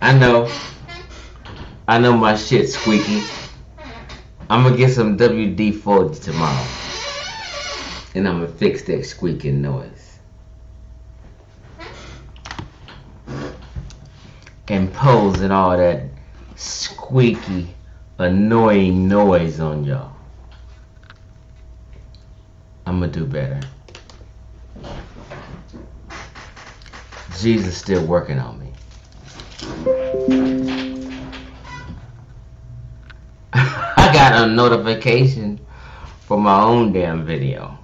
I know. I know my shit's squeaky. I'm gonna get some WD-40 tomorrow. And I'm gonna fix that squeaking noise. Imposing all that squeaky, annoying noise on y'all. I'm gonna do better. Jesus still working on me. I got a notification for my own damn video.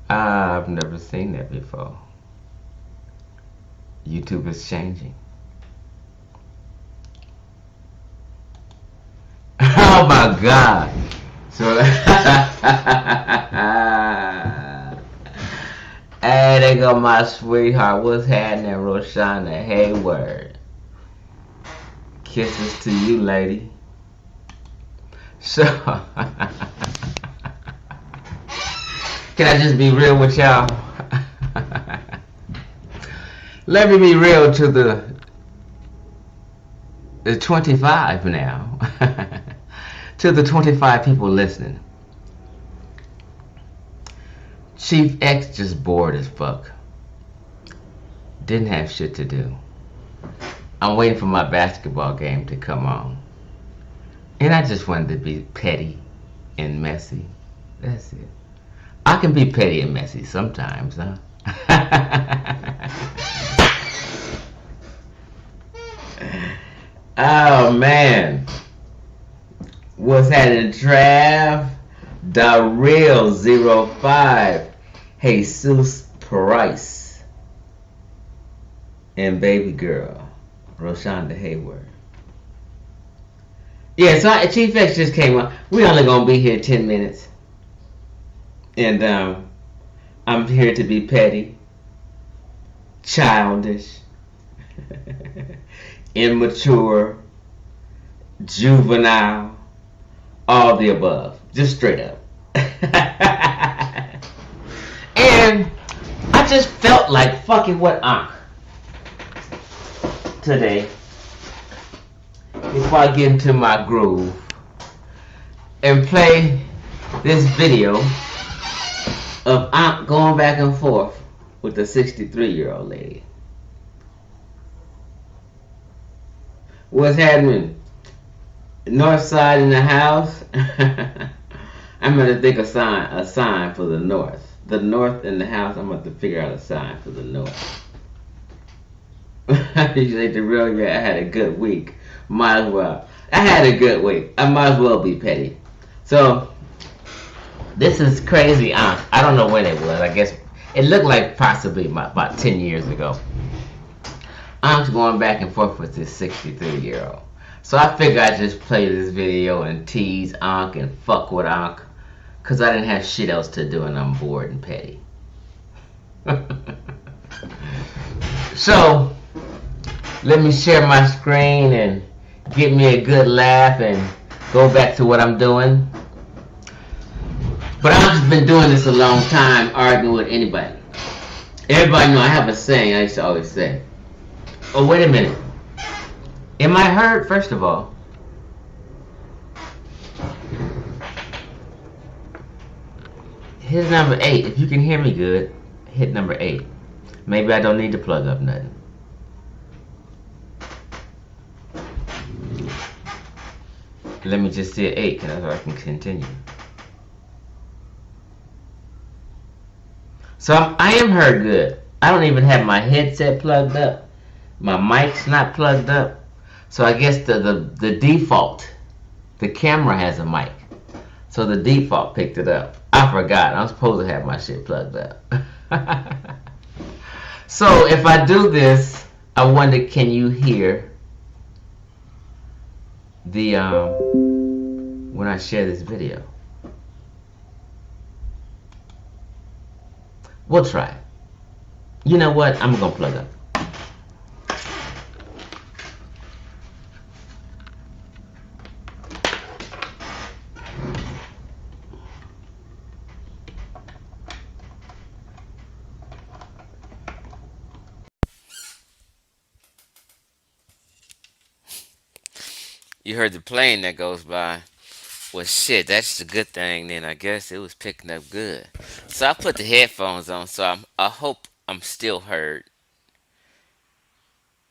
I've never seen that before. YouTube is changing. Oh my God. So hey, there go my sweetheart. What's happening, Roshana Hayward? Kisses to you, lady. So, can I just be real with y'all? Let me be real to the 25 now. To the 25 people listening. Chief X just bored as fuck. Didn't have shit to do. I'm waiting for my basketball game to come on. And I just wanted to be petty and messy. That's it. I can be petty and messy sometimes, huh? Oh man. What's happening, Trav? The Real 05. Jesus Price. And baby girl, Roshonda Hayward. Yeah, so Chief X just came up. We only gonna be here 10 minutes. And I'm here to be petty, childish, immature, juvenile, all the above. Just straight up. And I just felt like fucking with Ankh today. Before I get into my groove and play this video of Ankh going back and forth with the 63-year-old lady. What's happening? North side in the house. I'm gonna think a sign for the north. The north in the house. I'm gonna have to figure out a sign for the north. You say the real, yeah, I had a good week. Might as well. I had a good week. I might as well be petty. So this is crazy Ankh. I don't know when it was. I guess it looked like possibly about 10 years ago. Ankh's going back and forth with this 63-year-old. So I figured I'd just play this video and tease Ankh and fuck with Ankh. Because I didn't have shit else to do and I'm bored and petty. So, let me share my screen and get me a good laugh and go back to what I'm doing. But I've been doing this a long time, arguing with anybody. Everybody know I have a saying I used to always say. Oh, wait a minute. Am I heard, first of all? Hit number 8. If you can hear me good, hit number 8. Maybe I don't need to plug up nothing. Let me just see an 8 so I can continue. So I am heard good. I don't even have my headset plugged up. My mic's not plugged up. So I guess the default, the camera has a mic. So the default picked it up. I forgot. I'm supposed to have my shit plugged up. So if I do this, I wonder, can you hear the when I share this video? We'll try. You know what? I'm gonna plug up. You heard the plane that goes by. Well, shit, that's a good thing then. I guess it was picking up good. So I put the headphones on, so I hope I'm still heard.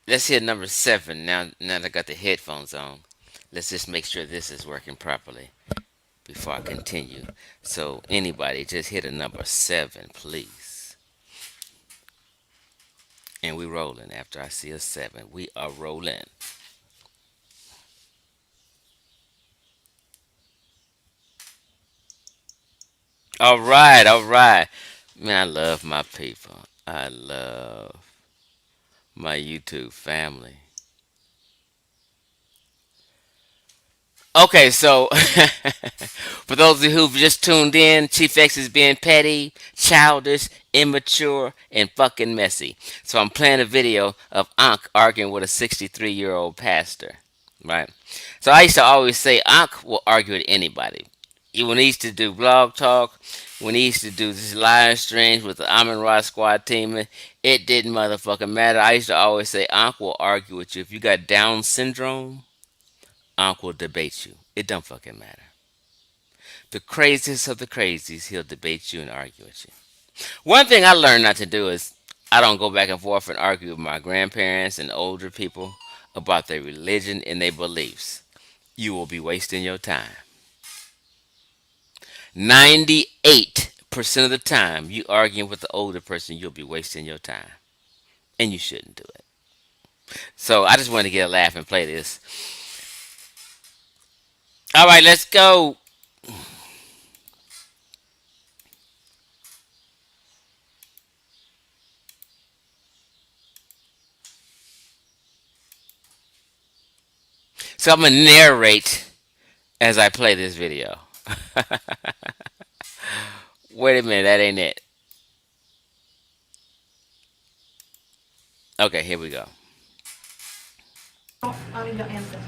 Let's hit number 7 now that I got the headphones on. Let's just make sure this is working properly before I continue. So anybody just hit a number 7, please. And we rolling after I see a 7. We are rolling. All right, all right. Man, I love my people. I love my YouTube family. Okay, so for those of you who've just tuned in, Chief X is being petty, childish, immature, and fucking messy. So I'm playing a video of Ankh arguing with a 63-year-old pastor, right? So I used to always say Ankh will argue with anybody. When he used to do blog talk, when he used to do this live streams with the Amin Ra squad team, it didn't motherfucking matter. I used to always say Ankh will argue with you. If you got Down syndrome, Ankh will debate you. It don't fucking matter. The craziest of the crazies, he'll debate you and argue with you. One thing I learned not to do is I don't go back and forth and argue with my grandparents and older people about their religion and their beliefs. You will be wasting your time. 98% of the time you arguing with the older person, you'll be wasting your time. And you shouldn't do it. So I just wanted to get a laugh and play this. All right, let's go. So I'm going to narrate as I play this video. Wait a minute, that ain't it. Okay, here we go. Honor your ancestors.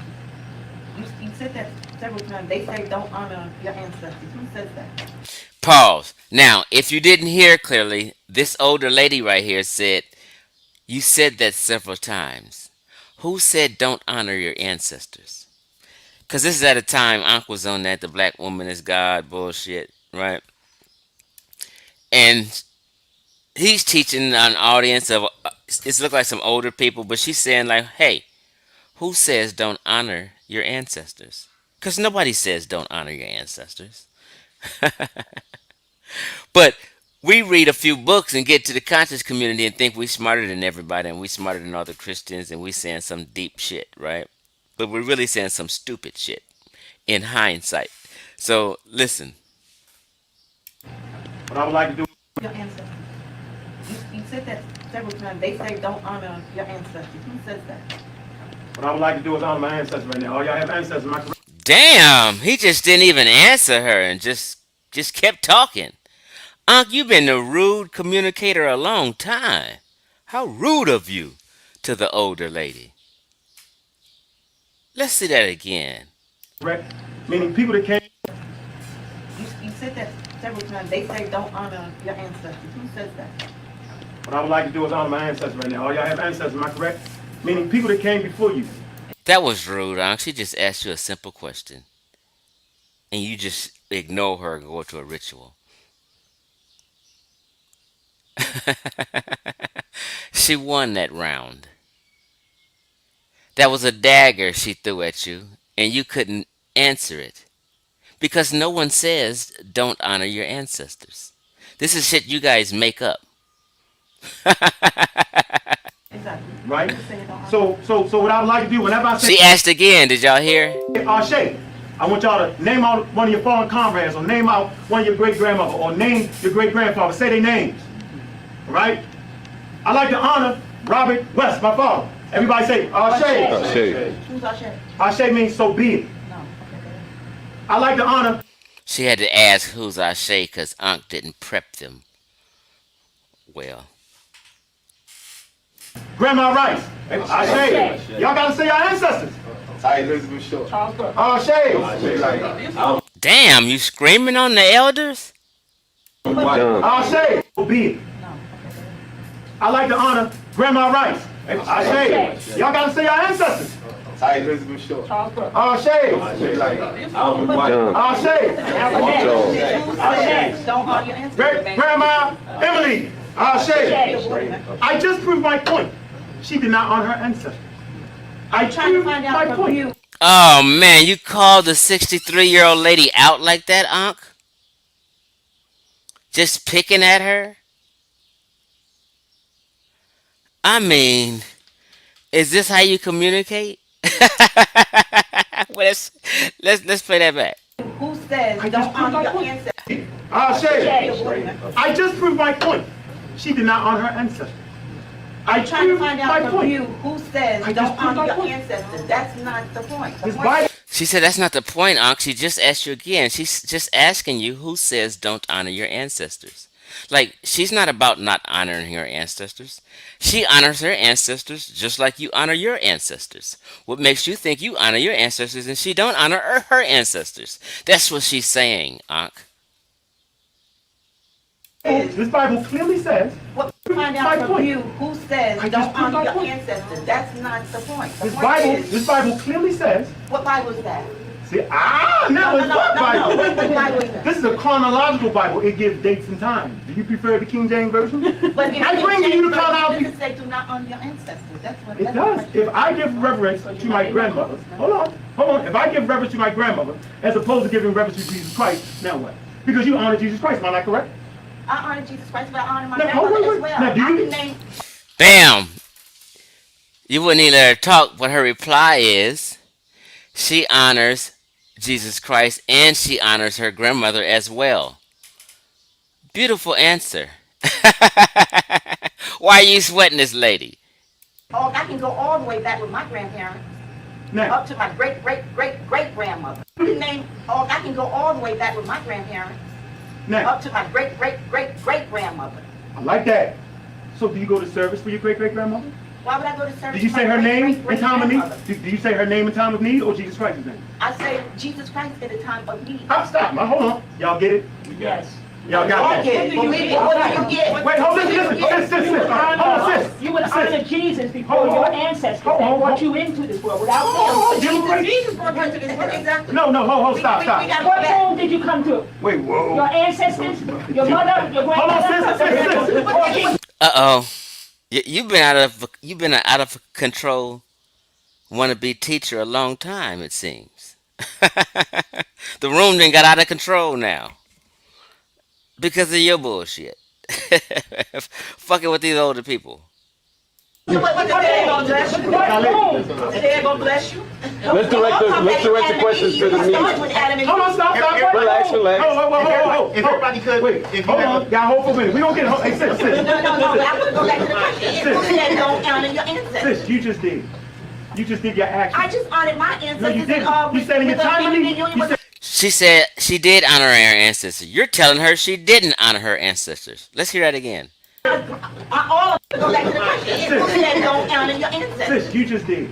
You said that several times. They say don't honor your ancestors. Who says that? Pause. Now, if you didn't hear clearly, this older lady right here said, you said that several times. Who said don't honor your ancestors? Because this is at a time Ankh was on that the black woman is God bullshit, right? And he's teaching an audience of, it look like some older people, but she's saying like, hey, who says don't honor your ancestors? Because nobody says don't honor your ancestors. But we read a few books and get to the conscious community and think we smarter than everybody and we smarter than all the Christians and we saying some deep shit, right? But we're really saying some stupid shit in hindsight. So listen. What I would like to do your ancestors. You said that several times. They say don't honor your ancestors. Who says that? What I would like to do is honor my ancestors right now. All y'all have ancestors, my correct? Damn, he just didn't even answer her and just kept talking. Unc, you've been a rude communicator a long time. How rude of you to the older lady. Let's see that again. Correct. Meaning people that came. You said that several times. They say don't honor your ancestors. Who says that? What I would like to do is honor my ancestors right now. All y'all have ancestors, am I correct? Meaning people that came before you. That was rude, Unc. She just asked you a simple question. And you just ignore her and go to a ritual. She won that round. That was a dagger she threw at you, and you couldn't answer it. Because no one says don't honor your ancestors. This is shit you guys make up. Exactly. Right? So what I would like to do whenever I say. She asked again, did y'all hear? Shay, I want y'all to name out one of your fallen comrades, or name out one of your great grandmother, or name your great grandfather. Say their names. Right? I like to honor Robert West, my father. Everybody say Shay. Who's Ashe? Ashe means so be it. No. I like to honor. She had to ask who's Ashe because Ankh didn't prep them well. Grandma Rice. Ashe. Y'all gotta say your ancestors. Elizabeth Short. Ashe. Damn, you screaming on the elders? Ashe. Be it. I like to honor Grandma Rice. Ashe. Y'all gotta say your ancestors. Hey, Elizabeth Short. Shay. Shay. Don't argue your answer. Grandma Emily. Shay. I just proved my point. She did not honor her ancestors. I Trying to find out from you. Oh man, you called the 63-year-old lady out like that, Ankh? Just picking at her? I mean, is this how you communicate? Well, let's play that back. Who says don't honor your ancestors? Shay. I just proved my point. She did not honor her ancestors. I Trying to proved find my out from point. you who says I don't just proved honor my your point. ancestors. That's not the point. The This point Bible. She said that's not the point, Ankh. She just asked you again. She's just asking you who says don't honor your ancestors. Like, she's not about not honoring her ancestors. She honors her ancestors just like you honor your ancestors. What makes you think you honor your ancestors and she don't honor her ancestors? That's what she's saying, Ankh. This Bible clearly says. What find My out from point. you who says I don't just proved honor my your point. ancestors. That's not the point. The This point Bible. is, This Bible clearly says. what Bible is that? See, now it's what Bible? What Bible is that? This is a chronological Bible. It gives dates and times. Do you prefer the King James version? But if I bring you the chronology. It doesn't say do not honor your ancestors. That's what It that's does. what- If I give reverence to my grandmother, hold on. If I give reverence to my grandmother, as opposed to giving reverence to Jesus Christ, now what? Because you honor Jesus Christ, am I not correct? I honor Jesus Christ, but I honor my Now, grandmother wait. as well. Now, do I you- can name Bam! You wouldn't even let her talk, but her reply is she honors Jesus Christ and she honors her grandmother as well. Beautiful answer. Why are you sweating this lady? I can go all the way back with my grandparents. Now, Up to my great grandmother. I can name I can go all the way back with my grandparents. now, Up to my great grandmother. I like that. So do you go to service for your great-great-grandmother? Why would I go to service? Did you to say my her name in great-great-great time of grandmother? need? Did you say her name in time of need or Jesus Christ's name? I say Jesus Christ at a time of need. Stop. Now, hold on. Y'all get it? Yes. Y'all got Okay, that? what do you get? Wait, hold on, listen. Hold on, sis. You would honor Jesus before your ancestors Hold on, that brought you into this world without Oh, them. Jesus brought you to this world. Exactly. No, hold, stop. We got What back. home did you come to? Wait, whoa. Your ancestors? Your mother? Your Hold on, grandmother? sis. Uh-oh. You've been an out of control wannabe teacher a long time, it seems. The room done got out of control now. Because of your bullshit. Fucking with these older people. What the day gonna bless you? The day gonna bless you? Let's direct the questions to the meeting. Hold on, stop. Relax. Hold. If everybody could, Wait, if you hold have on. Y'all hold for a minute. We don't get, hey, sis. No, but I want to go back to the question. Who said don't honor your ancestors? Sis, you just did. You just did your action. I just honored my ancestors. No, you didn't. and, You said in your with the time of Union need. Union You with said, She said she did honor her ancestors. You're telling her she didn't honor her ancestors. Let's hear that again. all of them go back to the question. Who said don't honor your ancestors? sis, you just did.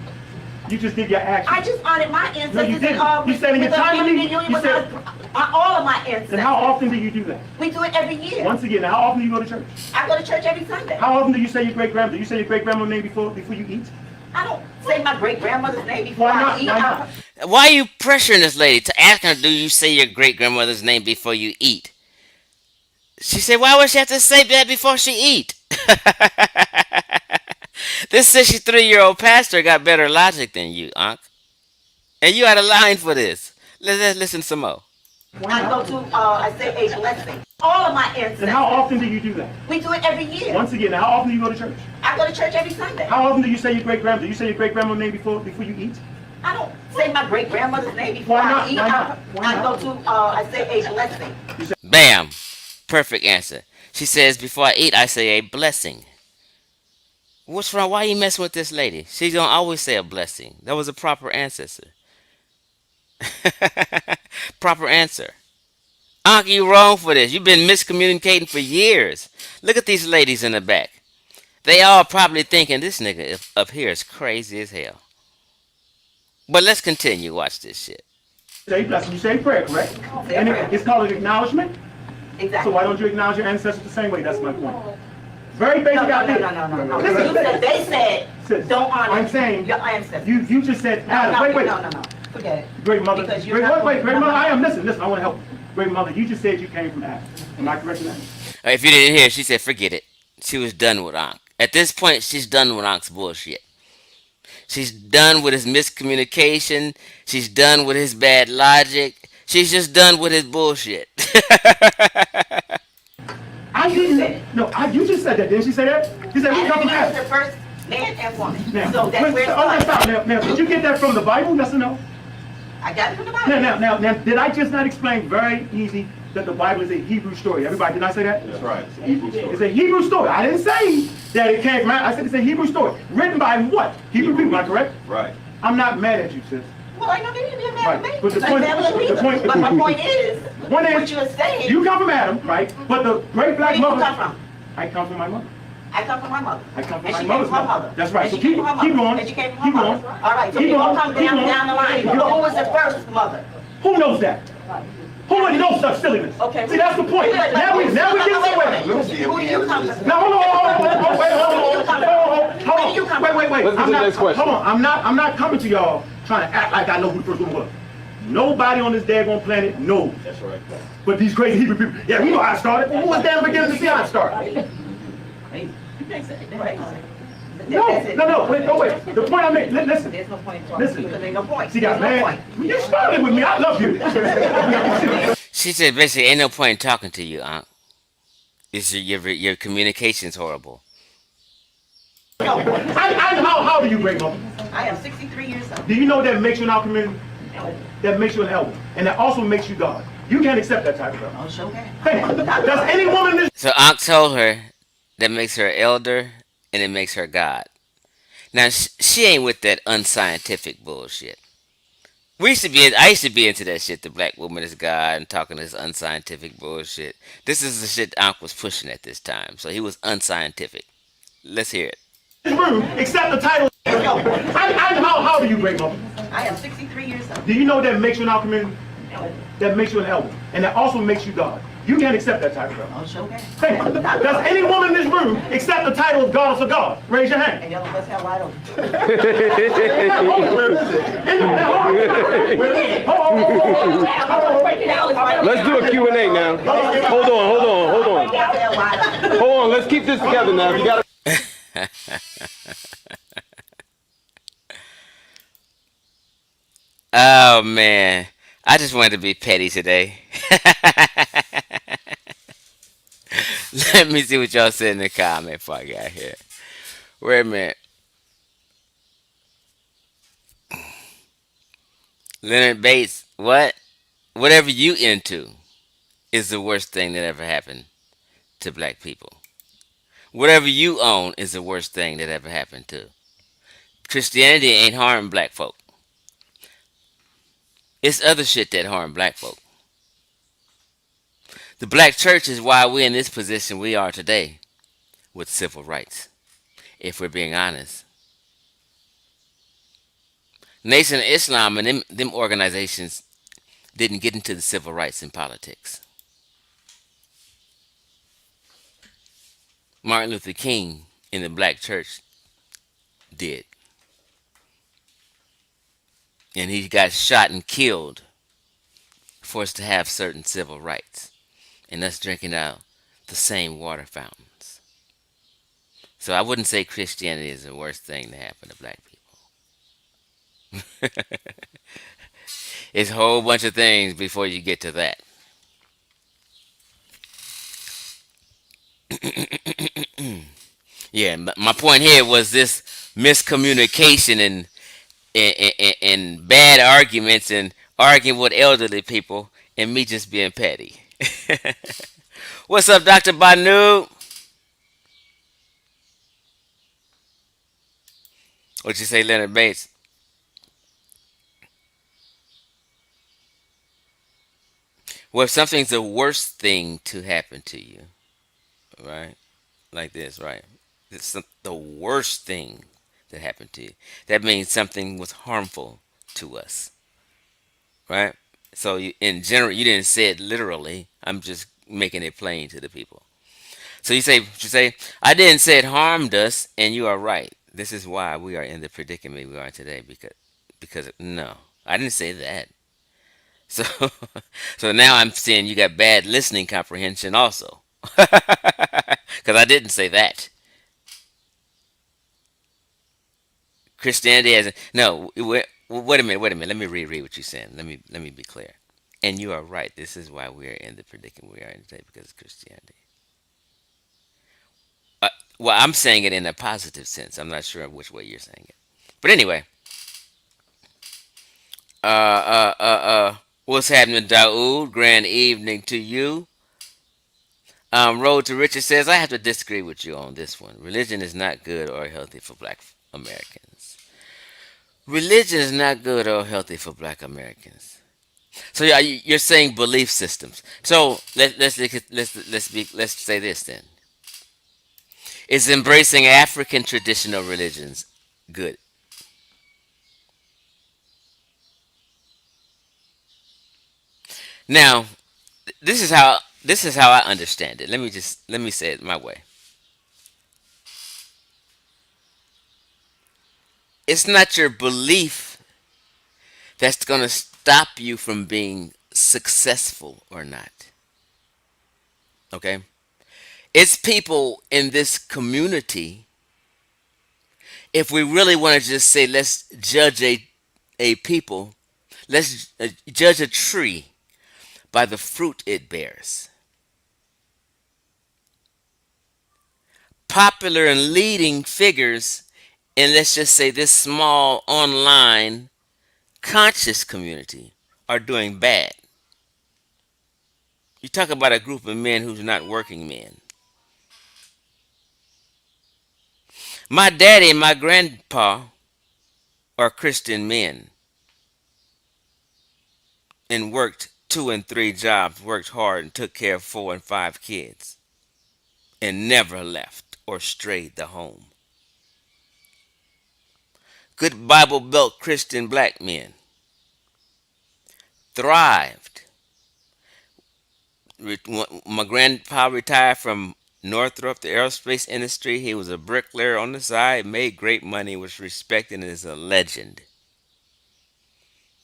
You just did your action. I just honored my ancestors. No, you didn't. and, You said in your with the time of Union need. Union You with said, all of my ancestors. and how often do you do that? We do it every year. Once again, now, how often do you go to church? I go to church every Sunday. How often do you say your great-grandmother? Do you say your great-grandmother's name before you eat? I don't say my great grandmother's name before Why not? I eat. Why not? Why are you pressuring this lady to ask her, do you say your great grandmother's name before you eat? She said, why would she have to say that before she eat? This 63-year-old pastor got better logic than you, Ankh. And you had a line for this. Let's listen some more. I go to, I say a blessing. All of my ancestors. And how often do you do that? We do it every year. Once again, now, how often do you go to church? I go to church every Sunday. How often do you say your great-grandmother? Do you say your great-grandmother's name before you eat? I don't say my great grandmother's name before Why not? I eat. Why not? Why I not? go to, I say a blessing. Bam. Perfect answer. She says, before I eat, I say a blessing. What's wrong? Why are you messing with this lady? She don't always say a blessing. That was a proper ancestor. Proper answer. Ankh, you wrong for this. You've been miscommunicating for years. Look at these ladies in the back. They all probably thinking this nigga up here is crazy as hell. But let's continue. Watch this shit. Say blessing. You say prayer, correct? Say And prayer. it's called an acknowledgement. Exactly. So why don't you acknowledge your ancestors the same way? That's my point. Very basic No, no, no, idea. no. Listen, You said, they said, sis, don't honor. I'm saying, your ancestors. you just said Adam. No, Wait. no. Forget it. Great mother. Because you're Great, not wait, great no, mother. no. I am. Listen. I want to help you. Great mother, you just said you came from Adam. Am I correct in that? If you didn't hear, she said forget it. She was done with Ankh. At this point, she's done with Ankh's bullshit. She's done with his miscommunication. She's done with his bad logic. She's just done with his bullshit. I didn't. No, you just said that. Didn't she say that? She said we come from Adam was the Adam. first man and woman. Now, So that's where it let's stop. started. Now, did you get that from the Bible? Yes or no? I got it from the Bible. Now, did I just not explain very easy that the Bible is a Hebrew story? Everybody, did I say that? That's right. It's a Hebrew story. I didn't say that it came from Adam. I said it's a Hebrew story. Written by what? Hebrew people, am I correct? Right. I'm not mad at you, sis. Well, I know they didn't be mad Right. at me. But the because point- that was the people. point- But my point is, One is, what you're saying, you come from Adam, right? But the great black where do you mother. come from? I come from my mother. I come from my mother. I come from And my she mother's came from her mother. mother. That's right. And So she came keep from her mother. going. And she came from Keep her mother. going. All right, so Keep we're going to going. come Keep down going. the line. Keep Who going. was the first mother? Who knows that? Who would know such silliness? Okay. See, that's the point. Good. Now we get somewhere. Who do you come from? Now hold on, wait, Where do you come from? wait. Let's get to the next question. Hold on, I'm not coming to y'all trying to act like I know who the first one was. Nobody on this daggone planet knows. That's right. But these crazy Hebrew people, yeah, we know how it started. Who was damn beginning to see how it started? No. Wait. The point I made, listen. There's no point in talking Listen. because there's no point. See, There's guys, no man, point. you started with me. I love you. She said basically ain't no point in talking to you, Ankh. It's your communication's horrible. No. How old are you, great mother? I am 63 years old. Do you know that makes you in our community? That makes you an elder. And that also makes you God. You can't accept that type of stuff. Oh, sure can. Hey, does any woman in this So Ankh told her that makes her elder and it makes her God. Now she ain't with that unscientific bullshit. I used to be into that shit. The black woman is God and talking this unscientific bullshit. This is the shit Ankh was pushing at this time. So he was unscientific. Let's hear it. room accept the title? How old are you, great mother? I am 63 years old. Do you know that makes you in our community? That makes you an elder. And that also makes you God. You can't accept that type of stuff. Oh, sure can. Hey, does any woman in this room accept the title of goddess of God? Raise your hand. And y'all must have wide open. Let's do a Q&A now. Hold on. Hold on, let's keep this together now. You gotta... Oh man, I just wanted to be petty today. Let me see what y'all said in the comment before I got here. Wait a minute. Leonard Bates, what? Whatever you into is the worst thing that ever happened to black people. Whatever you own is the worst thing that ever happened to. Christianity ain't harming black folk. It's other shit that harm black folk. The black church is why we're in this position we are today with civil rights, if we're being honest. Nation of Islam and them organizations didn't get into the civil rights in politics. Martin Luther King in the black church did. And he got shot and killed for us to have certain civil rights and us drinking out the same water fountains. So I wouldn't say Christianity is the worst thing to happen to black people. It's a whole bunch of things before you get to that. Yeah, my point here was this miscommunication and bad arguments and arguing with elderly people and me just being petty. What's up, Dr. Banu? What you say, Leonard Bates? Well, if something's the worst thing to happen to you, right? Like this, right? It's the worst thing that happened to you. That means something was harmful to us, right? So in general, you didn't say it literally. I'm just making it plain to the people. So you say, I didn't say it harmed us, and you are right. This is why we are in the predicament we are today. Because no, I didn't say that. So, so now I'm saying you got bad listening comprehension also, because I didn't say that. Christianity has no. Wait a minute. Wait a minute. Let me reread what you're saying. Let me be clear. And you are right. This is why we are in the predicament we are in today because of Christianity. Uh, well, I'm saying it in a positive sense. I'm not sure which way you're saying it. But anyway, uh, what's happening, Daoud? Grand evening to you. Road to Richard says, I have to disagree with you on this one. Religion is not good or healthy for black Americans. Religion is not good or healthy for black Americans. So yeah, you're saying belief systems. So let's say this then. Is embracing African traditional religions good? Now, this is how I understand it. Let me say it my way. It's not your belief that's going to stop you from being successful or not. Okay? It's people in this community. If we really want to just say let's judge a people, let's judge a tree by the fruit it bears. Popular and leading figures in, let's just say, this small online conscious community are doing bad. You talk about a group of men who's not working men. My daddy and my grandpa are Christian men and worked 2 and 3 jobs, worked hard and took care of 4 and 5 kids and never left or strayed the home. Good Bible Belt Christian black men thrived. My grandpa retired from Northrop, the aerospace industry. He was a bricklayer on the side, made great money, was respected as a legend.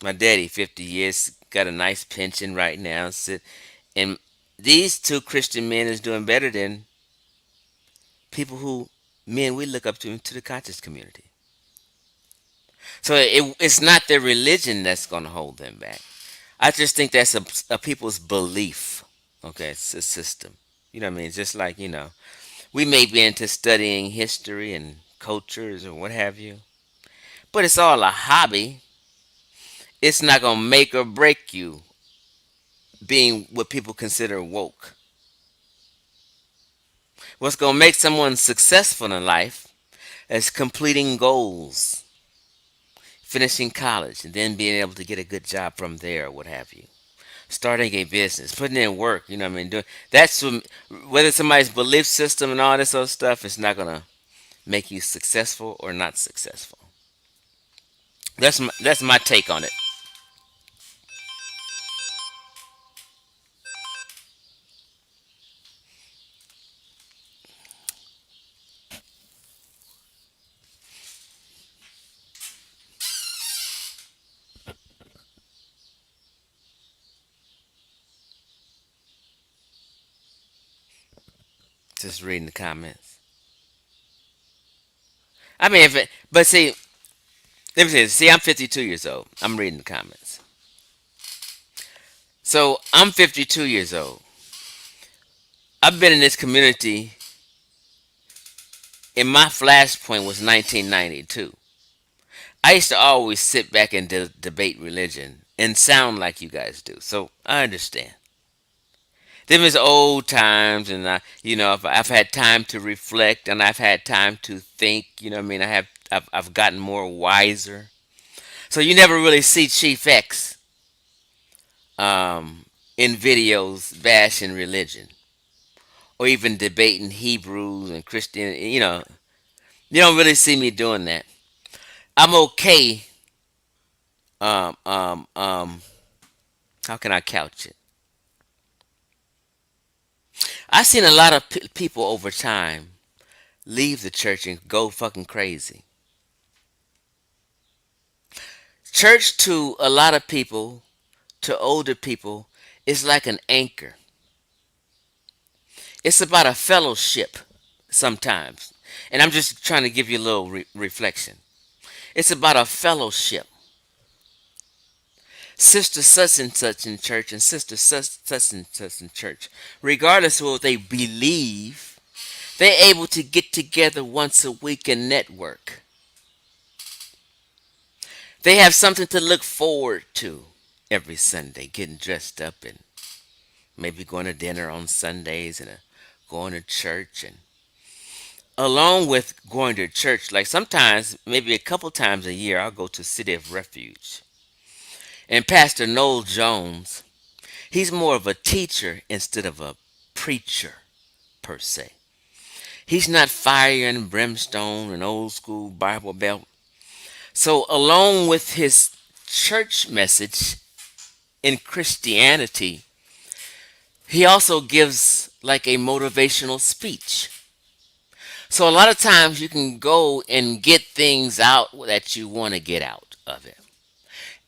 My daddy, 50 years, got a nice pension right now. And these two Christian men is doing better than people who, men we look up to the conscious community. So it's not their religion that's going to hold them back. I just think that's a people's belief. Okay, it's a system. You know what I mean? Just like, we may be into studying history and cultures or what have you, but it's all a hobby. It's not going to make or break you being what people consider woke. What's going to make someone successful in life is completing goals, finishing college, and then being able to get a good job from there or what have you. Starting a business, putting in work, you know what I mean? Whether somebody's belief system and all this other stuff is not going to make you successful or not successful. That's my take on it. Just reading the comments. I mean, but see, let me say this. See, I'm 52 years old. I'm reading the comments. So I'm 52 years old. I've been in this community, and my flashpoint was 1992. I used to always sit back and debate religion and sound like you guys do. So I understand. Them is old times, and I've had time to reflect, and I've had time to think. You know what I mean? I've gotten more wiser. So you never really see Chief X in videos bashing religion or even debating Hebrews and Christian. You don't really see me doing that. I'm okay. Um, um, um, how can I couch it? I've seen a lot of people over time leave the church and go fucking crazy. Church to a lot of people, to older people, is like an anchor. It's about a fellowship sometimes. And I'm just trying to give you a little reflection. It's about a fellowship. Sister such and such in church and sister such and such in church, regardless of what they believe, they're able to get together once a week and network. They have something to look forward to every Sunday, getting dressed up and maybe going to dinner on Sundays and going to church. And along with going to church, like sometimes, maybe a couple times a year, I'll go to City of Refuge. And Pastor Noel Jones, he's more of a teacher instead of a preacher, per se. He's not fire and brimstone and old school Bible belt. So, along with his church message in Christianity, he also gives like a motivational speech. So, a lot of times you can go and get things out that you want to get out of it.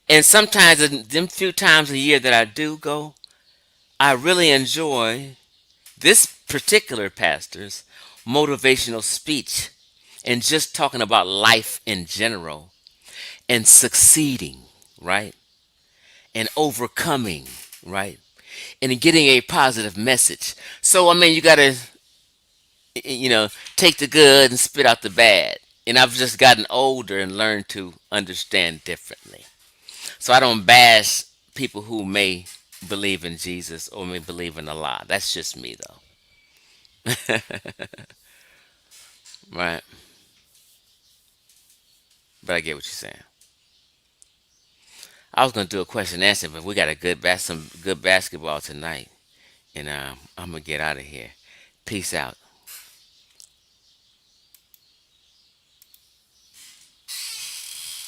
And sometimes, in them few times a year that I do go, I really enjoy this particular pastor's motivational speech and just talking about life in general and succeeding, right? And overcoming, right? And getting a positive message. So, I mean, you got to, take the good and spit out the bad. And I've just gotten older and learned to understand differently. So I don't bash people who may believe in Jesus or may believe in Allah. That's just me, though. Right? But I get what you're saying. I was gonna do a question and answer, but we got some good basketball tonight, and I'm gonna get out of here. Peace out.